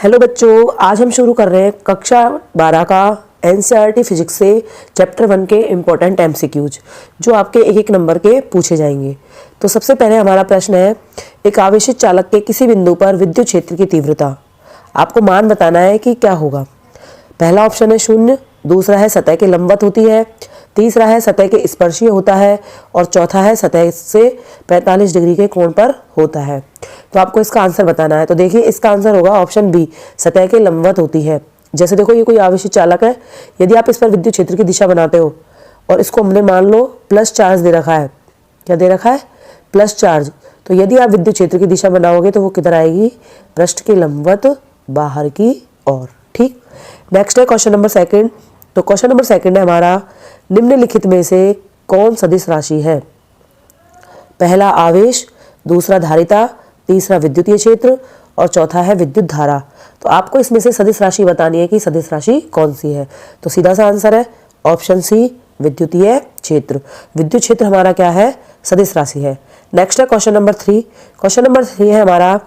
Hello बच्चों, आज हम शुरू कर रहे हैं कक्षा 12 का एनसीईआरटी फिजिक्स से चैप्टर 1 के इम्पोर्टेंट एमसीक्यूज जो आपके एक एक नंबर के पूछे जाएंगे। तो सबसे पहले हमारा प्रश्न है, एक आवेशित चालक के किसी बिंदु पर विद्युत क्षेत्र की तीव्रता आपको मान बताना है कि क्या होगा। पहला ऑप्शन है 0, दूसरा है सतह के लंबवत होती है, तीसरा है सतह के स्पर्शीय होता है और चौथा है सतह से 45 डिग्री के कोण पर होता है। तो आपको इसका आंसर बताना है। तो देखिए इसका आंसर होगा ऑप्शन बी, सतह के लंबवत होती है। जैसे देखो ये कोई आवेशित चालक है, यदि आप इस पर विद्युत क्षेत्र की दिशा बनाते हो और इसको हमने मान लो प्लस चार्ज दे रखा है। क्या दे रखा है? Plus charge. तो यदि आप विद्युत क्षेत्र की दिशा बनाओगे तो वो किधर आएगी? पृष्ठ के लंबवत बाहर की ओर। ठीक। नेक्स्ट है क्वेश्चन नंबर 2। तो क्वेश्चन नंबर 2 है हमारा, निम्नलिखित में से कौन सदिश राशि है? पहला आवेश, दूसरा धारिता, तीसरा विद्युतीय क्षेत्र और चौथा है विद्युत धारा। तो आपको इसमें से सदिश राशि बतानी है कि सदिश राशि कौन सी है। तो सीधा सा आंसर है ऑप्शन सी, विद्युतीय क्षेत्र। विद्युत क्षेत्र हमारा क्या है? सदिश राशि है। नेक्स्ट है क्वेश्चन नंबर 3। क्वेश्चन नंबर 3 है हमारा,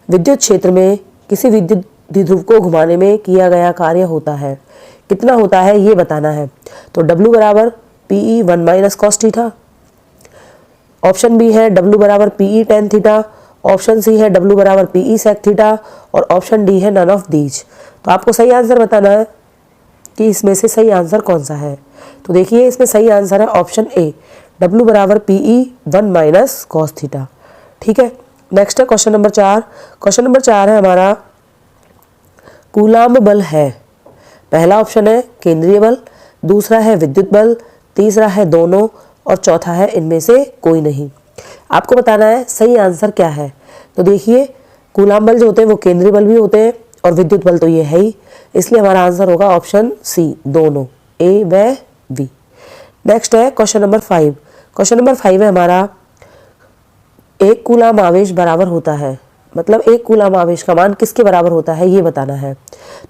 विद्युत क्षेत्र में किसी विद्युत द्विध्रुव को घुमाने में किया गया कार्य होता है, कितना होता है ये बताना है। तो W बराबर PE 1 minus cos theta, option B है W बराबर PE tan theta, option C है W बराबर PE sec थीटा और ऑप्शन डी है नन ऑफ दीज। तो आपको सही आंसर बताना है कि इसमें से सही आंसर कौन सा है। तो देखिए इसमें सही आंसर है ऑप्शन ए, W बराबर PE 1 माइनस कॉस थीटा। ठीक है। नेक्स्ट है क्वेश्चन नंबर 4। क्वेश्चन नंबर 4 है हमारा, कूलाम्ब बल है। पहला ऑप्शन है केंद्रीय बल, दूसरा है विद्युत बल, तीसरा है दोनों और चौथा है इनमें से कोई नहीं। आपको बताना है सही आंसर क्या है। तो देखिए कूलाम्ब बल जो होते हैं वो केंद्रीय बल भी होते हैं और विद्युत बल तो ये है ही, इसलिए हमारा आंसर होगा ऑप्शन सी, दोनों, ए व बी। नेक्स्ट है क्वेश्चन नंबर 5। क्वेश्चन नंबर 5 है हमारा, एक कूलाम्ब आवेश बराबर होता है, मतलब एक कूलाम्ब आवेश का मान किसके बराबर होता है ये बताना है।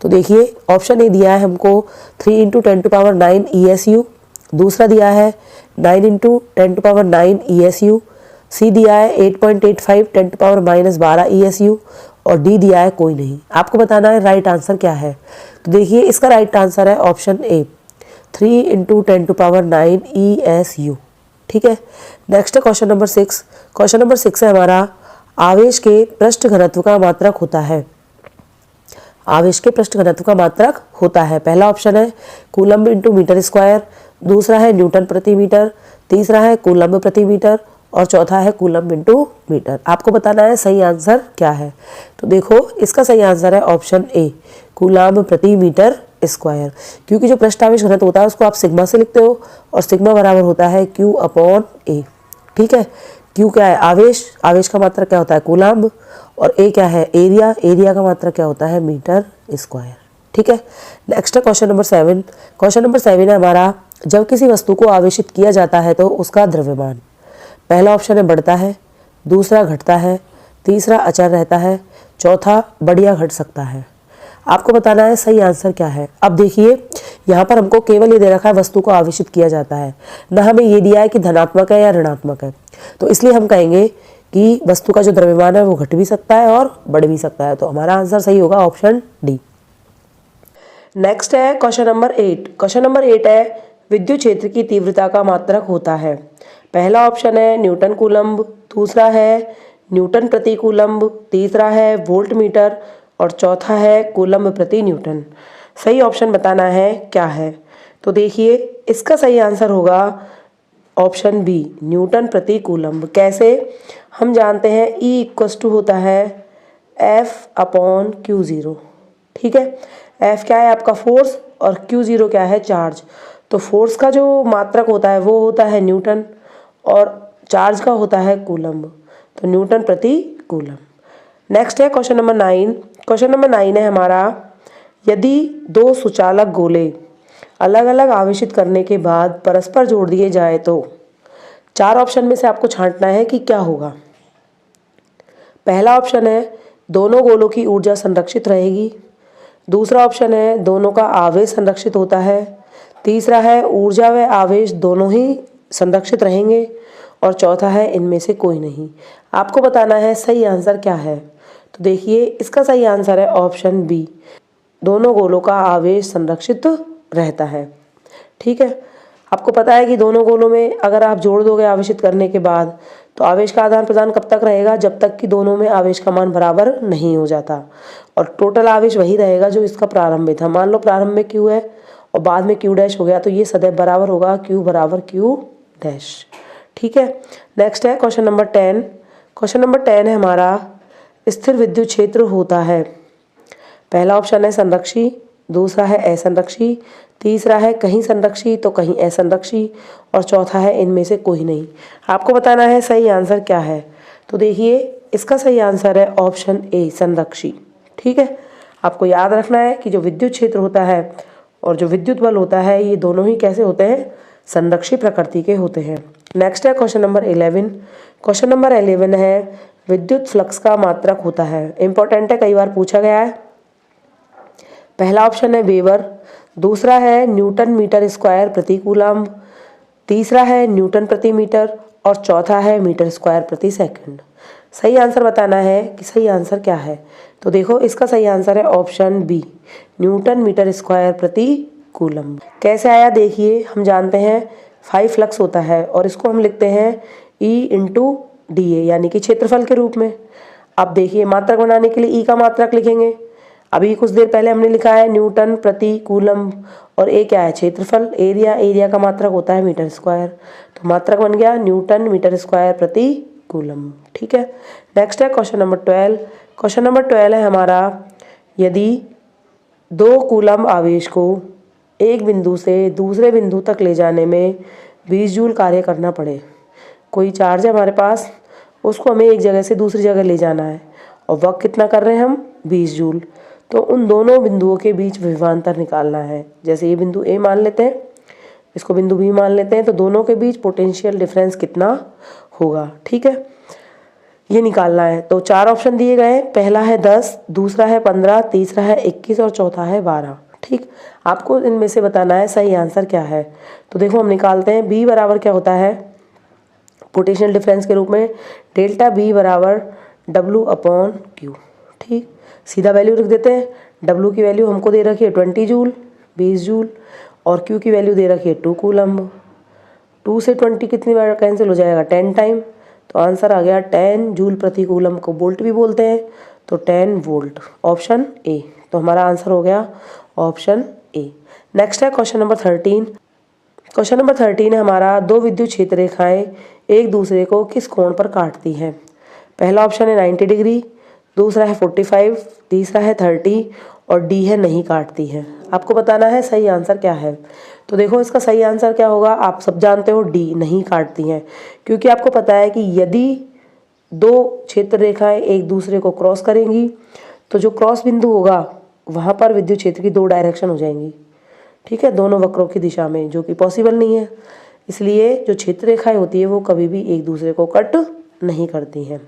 तो देखिए ऑप्शन ए दिया है हमको 3 × 10⁹ ESU, दूसरा दिया है 9 × 10⁹ ESU, सी दिया है 8.85 10⁻−12 ESU और डी दिया है कोई नहीं। आपको बताना है राइट आंसर क्या है। तो देखिए इसका राइट आंसर है ऑप्शन ए, 3 × 10⁹ ESU। ठीक है। नेक्स्ट है क्वेश्चन नंबर 6। क्वेश्चन नंबर 6 है हमारा, आवेश के पृष्ठ घनत्व का मात्रक होता है। आवेश के पृष्ठ घनत्व का मात्रक होता है। पहला ऑप्शन है कूलम्ब × मीटर स्क्वायर, दूसरा है न्यूटन प्रति मीटर, तीसरा है कूलम्ब प्रति मीटर और चौथा है कूलम्ब × मीटर। आपको बताना है सही आंसर क्या है। तो देखो इसका सही आंसर है ऑप्शन ए, कूलम्ब प्रति मीटर स्क्वायर। क्योंकि जो पृष्ठ आवेश घनत्व होता है उसको आप सिग्मा से लिखते हो और सिग्मा बराबर होता है Q/A। ठीक है। Q क्या है? आवेश, आवेश का मात्रक क्या होता है? कूलम्ब, और A क्या है? एरिया, एरिया का मात्रक क्या होता है? Metre square. ठीक है। नेक्स्ट है क्वेश्चन नंबर 7। क्वेश्चन नंबर 7 है हमारा, जब किसी वस्तु को आवेशित किया जाता है तो उसका द्रव्यमान, पहला ऑप्शन है बढ़ता है, दूसरा घटता है, तीसरा अचर रहता है, चौथा बढ़िया घट सकता है। आपको बताना है सही आंसर क्या है। अब देखिए यहाँ पर हमको केवल ये दे रखा है वस्तु को आवेशित किया जाता है, ना हमें ये दिया है कि धनात्मक है या ऋणात्मक है। तो इसलिए हम कहेंगे कि वस्तु का जो द्रव्यमान है वो घट भी सकता है और बढ़ भी सकता है। तो हमारा आंसर सही होगा ऑप्शन डी। नेक्स्ट है क्वेश्चन नंबर 8। क्वेश्चन नंबर 8 है, विद्युत क्षेत्र की तीव्रता का मात्रक होता है। पहला ऑप्शन है न्यूटन कूलम्ब, दूसरा है न्यूटन प्रति कूलम्ब, तीसरा है वोल्ट मीटर और चौथा है कूलम्ब प्रति न्यूटन। सही ऑप्शन बताना है क्या है। तो देखिए इसका सही आंसर होगा ऑप्शन बी, न्यूटन प्रति कूलम्ब। कैसे? हम जानते हैं E होता है F/Q0। ठीक है। F क्या है आपका? फोर्स, और Q0 क्या है? चार्ज। तो फोर्स का जो मात्रक होता है वो होता है न्यूटन और चार्ज का होता है कूलम्ब। तो न्यूटन प्रति कूलम्ब। नेक्स्ट है क्वेश्चन नंबर 9। क्वेश्चन नंबर 9 है हमारा, यदि दो सुचालक गोले अलग अलग आवेशित करने के बाद परस्पर जोड़ दिए जाए तो 4 ऑप्शन में से आपको छांटना है कि क्या होगा। पहला ऑप्शन है दोनों गोलों की ऊर्जा संरक्षित रहेगी, दूसरा ऑप्शन है दोनों का आवेश संरक्षित होता है, तीसरा है ऊर्जा व आवेश दोनों ही संरक्षित रहेंगे और चौथा है इनमें से कोई नहीं। आपको बताना है सही आंसर क्या है। तो देखिए इसका सही आंसर है ऑप्शन बी, दोनों गोलों का आवेश संरक्षित रहता है। ठीक है, आपको पता है कि दोनों गोलों में अगर आप जोड़ दोगे आवेशित करने के बाद, तो आवेश का आदान प्रदान कब तक रहेगा, जब तक कि दोनों में आवेश का मान बराबर नहीं हो जाता, और टोटल आवेश वही रहेगा जो इसका प्रारंभ में था। मान लो प्रारंभ में क्यू है और बाद में क्यू डैश हो गया, तो ये सदैव बराबर होगा क्यू बराबर क्यू डैश। ठीक है, नेक्स्ट है क्वेश्चन नंबर 10। क्वेश्चन नंबर 10 है हमारा, स्थिर विद्युत क्षेत्र होता है। पहला ऑप्शन है संरक्षी, दूसरा है असंरक्षी, तीसरा है कहीं संरक्षी तो कहीं असंरक्षी, और चौथा है इनमें से कोई नहीं। आपको बताना है सही आंसर क्या है। तो देखिए इसका सही आंसर है ऑप्शन ए, संरक्षी। ठीक है, आपको याद रखना है कि जो विद्युत क्षेत्र होता है और जो विद्युत बल होता है, ये दोनों ही कैसे होते हैं, संरक्षी प्रकृति के होते हैं। नेक्स्ट है क्वेश्चन नंबर 11। क्वेश्चन नंबर 11 है, विद्युत फ्लक्स का मात्रक होता है। इंपॉर्टेंट है, कई बार पूछा गया है। पहला ऑप्शन है वेबर, दूसरा है न्यूटन मीटर स्क्वायर प्रति कूलम्ब, तीसरा है न्यूटन प्रति मीटर, और चौथा है मीटर स्क्वायर प्रति सेकंड। सही आंसर बताना है कि सही आंसर क्या है। तो देखो इसका सही आंसर है option B, newton metre square प्रति कूलम्ब। कैसे आया देखिए, हम जानते हैं 5 फ्लक्स होता है और इसको हम लिखते हैं E इंटू डी ए, यानी कि क्षेत्रफल के रूप में। अब देखिए मात्रक बनाने के लिए E का मात्रक लिखेंगे। अभी कुछ देर पहले हमने लिखा है न्यूटन प्रति कूलम्ब, और ए क्या है, क्षेत्रफल, एरिया, एरिया का मात्रक होता है मीटर स्क्वायर, तो मात्रक बन गया न्यूटन मीटर स्क्वायर प्रति कूलम्ब। ठीक है, नेक्स्ट है क्वेश्चन नंबर 12। क्वेश्चन नंबर 12 है हमारा, यदि 2 कूलम्ब आवेश को एक बिंदु से दूसरे बिंदु तक ले जाने में 20 जूल कार्य करना पड़े। कोई चार्ज है हमारे पास, उसको हमें एक जगह से दूसरी जगह ले जाना है, और वक्त कितना कर रहे हैं हम, 20 जूल। तो उन दोनों बिंदुओं के बीच विभवांतर निकालना है। जैसे ये बिंदु ए मान लेते हैं, इसको बिंदु बी मान लेते हैं, तो दोनों के बीच पोटेंशियल डिफरेंस कितना होगा। ठीक है, ये निकालना है। तो 4 ऑप्शन दिए गए हैं, पहला है 10, दूसरा है 15, तीसरा है 21 और चौथा है 12। ठीक, आपको इनमें से बताना है सही आंसर क्या है। तो देखो हम निकालते हैं, बी बराबर क्या होता है पोटेंशियल डिफरेंस के रूप में, डेल्टा बी बराबर डब्लू अपॉन क्यू। ठीक, सीधा वैल्यू रख देते हैं। डब्लू की वैल्यू हमको दे रखी है 20 जूल, 20 जूल, और क्यू की वैल्यू दे रखी है 2 कूलम्ब। 2 से 20 कितनी बार कैंसिल हो जाएगा, 10 टाइम, तो आंसर आ गया 10 जूल प्रति कूलम्ब को वोल्ट भी बोलते हैं, तो 10 वोल्ट, ऑप्शन ए। तो हमारा आंसर हो गया ऑप्शन ए। नेक्स्ट है क्वेश्चन नंबर 13। क्वेश्चन नंबर 13 है हमारा, 2 विद्युत क्षेत्र रेखाएं एक दूसरे को किस कोण पर काटती हैं। पहला ऑप्शन है 90 डिग्री, दूसरा है 45, तीसरा है 30, और डी है नहीं काटती है। आपको बताना है सही आंसर क्या है। तो देखो इसका सही आंसर क्या होगा, आप सब जानते हो डी, नहीं काटती हैं, क्योंकि आपको पता है कि यदि 2 क्षेत्र रेखाएं एक दूसरे को क्रॉस करेंगी, तो जो क्रॉस बिंदु होगा वहाँ पर विद्युत क्षेत्र की 2 डायरेक्शन हो जाएंगी। ठीक है, दोनों वक्रों की दिशा में, जो कि पॉसिबल नहीं है। इसलिए जो क्षेत्र रेखाएं होती है वो कभी भी एक दूसरे को कट नहीं करती हैं।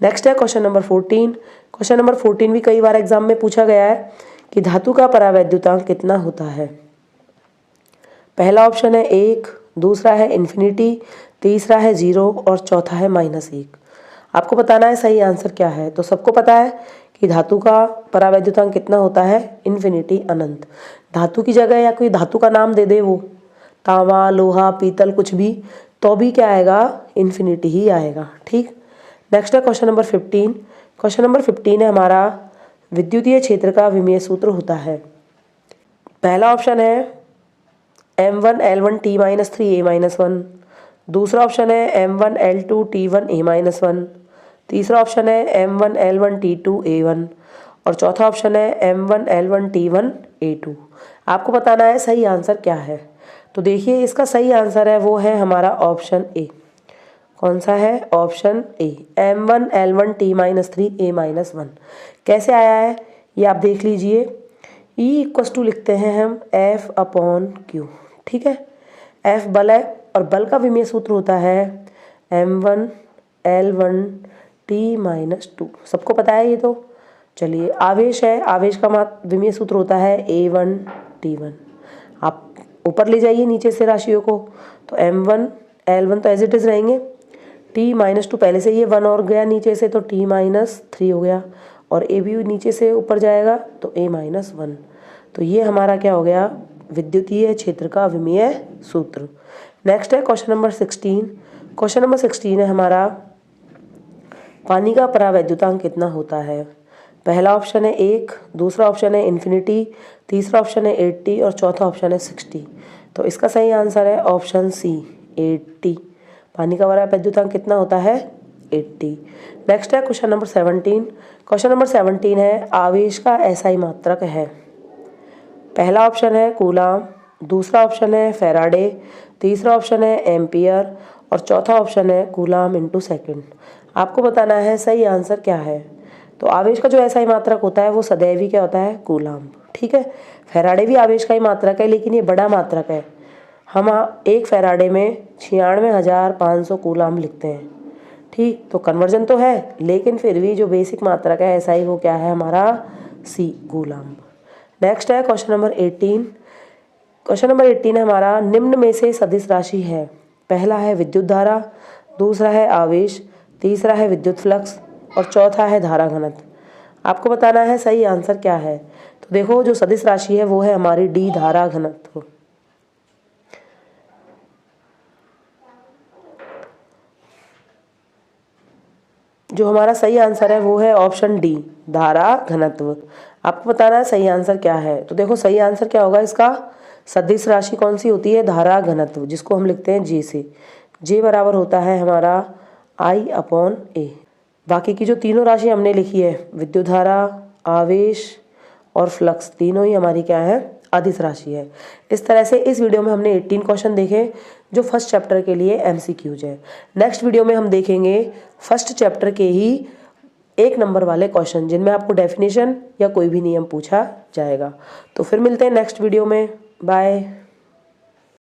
नेक्स्ट है क्वेश्चन नंबर 14। क्वेश्चन नंबर 14 भी कई बार एग्जाम में पूछा गया है कि धातु का परावैद्युतांक कितना होता है। पहला ऑप्शन है 1, दूसरा है इन्फिनिटी, तीसरा है 0 और चौथा है -1। आपको बताना है सही आंसर क्या है। तो सबको पता है कि धातु का परावैद्युतांक कितना होता है, इन्फिनिटी, अनंत। धातु की जगह या कोई धातु का नाम दे दे, वो तांबा, लोहा, पीतल, कुछ भी, तो भी क्या आएगा, इन्फिनिटी ही आएगा। ठीक, नेक्स्ट है क्वेश्चन नंबर 15। क्वेश्चन नंबर 15 है हमारा, विद्युतीय क्षेत्र का विमेय सूत्र होता है। पहला ऑप्शन है M1L1T-3A-1, दूसरा ऑप्शन है M1L2T1A-1, तीसरा ऑप्शन है M1L1T2A1, और चौथा ऑप्शन है M1L1T1A2। आपको बताना है सही आंसर क्या है। तो देखिए इसका सही आंसर है वो है हमारा ऑप्शन ए। कौन सा है, ऑप्शन ए, M1L1T-3A-1। कैसे आया है ये आप देख लीजिए। E लिखते हैं हम F/Q। ठीक है, F बल है और बल का विमेय सूत्र होता है M1L1T-2। सबको पता है ये तो। चलिए, आवेश है, आवेश का विमेय सूत्र होता है A1T1। आप ऊपर ले जाइए नीचे से राशियों को, तो M1L1 तो एज इट इज रहेंगे, T-2 पहले से ये 1 और गया नीचे से, तो T-3 हो गया, और ए भी नीचे से ऊपर जाएगा तो A-1। तो ये हमारा क्या हो गया, विद्युतीय क्षेत्र का अविमीय सूत्र। नेक्स्ट है क्वेश्चन नंबर 16। क्वेश्चन नंबर 16 है हमारा, पानी का परावैद्युतांक कितना होता है। पहला ऑप्शन है 1, दूसरा ऑप्शन है इन्फिनिटी, तीसरा ऑप्शन है 80 और चौथा ऑप्शन है 60। तो इसका सही आंसर है ऑप्शन सी 80। पानी का परावैद्युतांक कितना होता है, 80। नेक्स्ट है क्वेश्चन नंबर 17। क्वेश्चन नंबर 17 है, आवेश का एसआई मात्रक है। पहला ऑप्शन है कूलाम, दूसरा ऑप्शन है फैराडे, तीसरा ऑप्शन है एम्पियर और चौथा ऑप्शन है कूलाम इंटू सेकेंड। आपको बताना है सही आंसर क्या है। तो आवेश का जो एसआई मात्रक होता है वो सदैव ही क्या होता है, कूलाम। ठीक है, फैराडे भी आवेश का ही मात्रक है लेकिन ये बड़ा मात्रक है। हम एक फैराडे में 96,500 कूलाम लिखते हैं। ठीक, तो कन्वर्जन तो है लेकिन फिर भी जो बेसिक मात्रक है एसआई वो क्या है हमारा, सी कूलाम। नेक्स्ट है क्वेश्चन नंबर 18। क्वेश्चन नंबर 18 है हमारा, निम्न में से सदिश राशि है। पहला है विद्युत धारा, दूसरा है आवेश, तीसरा है विद्युत फ्लक्स और चौथा है धारा घनत्व। आपको बताना है सही आंसर क्या है। तो देखो जो सदिश राशि है वो है हमारी डी धारा घनत्व। जो हमारा सही आंसर है वो है ऑप्शन डी धारा घनत्व। आपको बताना है सही आंसर क्या है। तो देखो सही आंसर क्या होगा इसका, सदिश राशि कौन सी होती है, धारा घनत्व, जिसको हम लिखते हैं जे से। जे बराबर होता है हमारा I/A। बाकी की जो तीनों राशि हमने लिखी है, विद्युत धारा, आवेश और फ्लक्स, तीनों ही हमारी क्या है, अदिश राशि है। इस तरह से इस वीडियो में हमने 18 क्वेश्चन देखे जो फर्स्ट चैप्टर के लिए MCQs है। नेक्स्ट वीडियो में हम देखेंगे फर्स्ट चैप्टर के ही 1 नंबर वाले क्वेश्चन जिनमें आपको डेफिनेशन या कोई भी नियम पूछा जाएगा। तो फिर मिलते हैं नेक्स्ट वीडियो में। बाय।